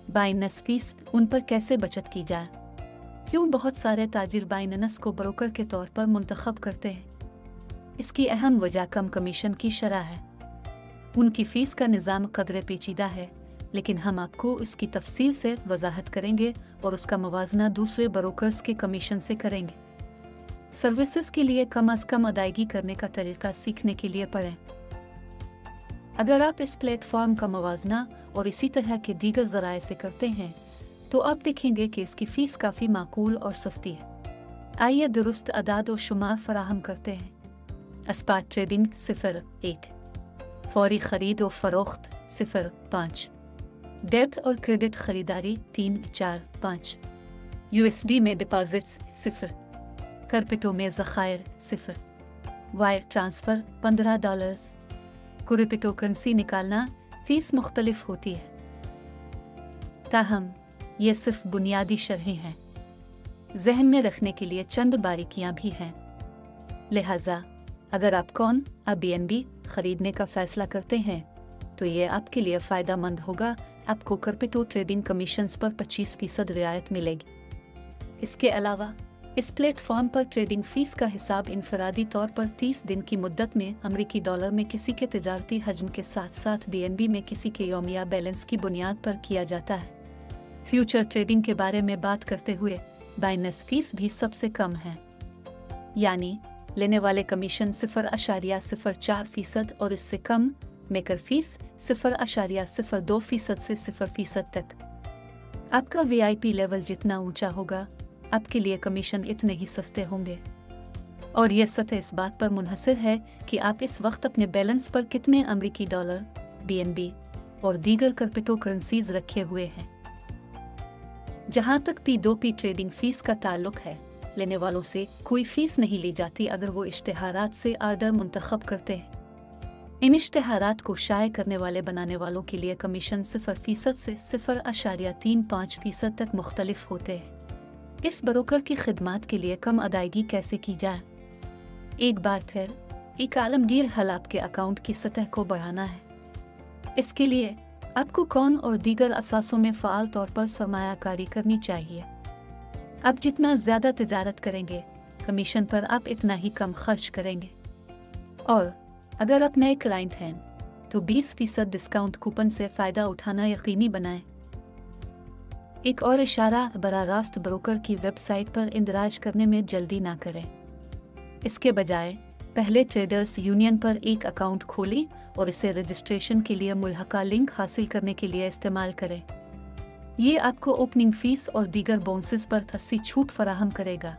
Binance fees, उन पर कैसे बचत की जाए? क्यों बहुत सारे ताजिर बाइनेंस को ब्रोकर के तौर पर मुंतखब करते हैं? इसकी अहम वजह कम कमीशन की शरह है। उनकी फ़ीस का निज़ाम कदरे पेचीदा है, लेकिन हम आपको इसकी तफसील से वजाहत करेंगे और उसका मुवाजना दूसरे ब्रोकर्स के कमीशन से करेंगे। सर्विसेज के लिए कम अज़ कम अदायगी करने का तरीका सीखने के लिए पढ़ें। अगर आप इस प्लेटफॉर्म का मुवाजना और इसी तरह के दीगर ज़राए से करते हैं तो आप देखेंगे कि इसकी फ़ीस काफ़ी माकूल और सस्ती है। आइए दुरुस्त अदाद और शुमार फराहम करते हैं। स्पॉट ट्रेडिंग 0.1, फौरी ख़रीद और फ़रोख्त 0.5, डेब्ट और क्रेडिट ख़रीदारी 3-4-5, USD में डिपॉजिट्स 0, क्रिप्टो में ज़खायर 0, वायर ट्रांसफ़र $15, क्रिप्टो करेंसी निकालना फ़ीस मुख्तलिफ होती है। ताहम ये सिर्फ बुनियादी शरहें हैं, जहन में रखने के लिए चंद बारीकियां भी हैं। लिहाजा अगर आप BNB खरीदने का फैसला करते हैं तो ये आपके लिए फ़ायदा मंद होगा। आपको क्रिप्टो ट्रेडिंग कमीशंस पर 25% रियायत मिलेगी। इसके अलावा इस प्लेटफॉर्म पर ट्रेडिंग फ़ीस का हिसाब इनफरादी तौर पर 30 दिन की मुद्दत में अमरीकी डॉलर में किसी के तिजारती हजम के साथ साथ BNB में किसी के यौमिया बैलेंस की बुनियाद पर किया जाता है। फ्यूचर ट्रेडिंग के बारे में बात करते हुए बाइनेंस फीस भी सबसे कम है, यानी लेने वाले कमीशन 0.04% और इससे कम, मेकर फीस 0.02% से 0% तक। आपका VIP लेवल जितना ऊंचा होगा, आपके लिए कमीशन इतने ही सस्ते होंगे, और यह सतह इस बात पर मुनहसर है कि आप इस वक्त अपने बैलेंस पर कितने अमरीकी डॉलर, BNB और दीगर क्रिप्टो करेंसीज रखे हुए हैं। जहां तक P2P ट्रेडिंग फीस का ताल्लुक है, लेने वालों से कोई फीस नहीं ली जाती अगर वो इश्तिहारात से आर्डर मुंतखब करते हैं। इन इश्तिहारात को शाये करने वाले बनाने वालों के लिए कमीशन 0% से 0.35% तक मुख्तलिफ होते हैं। इस ब्रोकर की खिदमात के लिए कम अदायगी कैसे की जाए? एक बार फिर एक आलमगीर हल आपके अकाउंट की सतह को बढ़ाना है। इसके लिए आपको और दीगर असासों में फ़ाल तौर पर सरमायाकारी करनी चाहिए। आप जितना ज़्यादा तिजारत करेंगे, कमीशन पर आप इतना ही कम खर्च करेंगे। और अगर आप नए क्लाइंट हैं तो 20% डिस्काउंट कूपन से फ़ायदा उठाना यकीनी बनाएं। एक और इशारा, बराह रास्त ब्रोकर की वेबसाइट पर इंदराज करने में जल्दी ना करें। इसके बजाय पहले ट्रेडर्स यूनियन पर एक अकाउंट खोलें और इसे रजिस्ट्रेशन के लिए मुल्हका लिंक हासिल करने के लिए इस्तेमाल करें। ये आपको ओपनिंग फ़ीस और दीगर बोनसेस पर 80 छूट फराहम करेगा।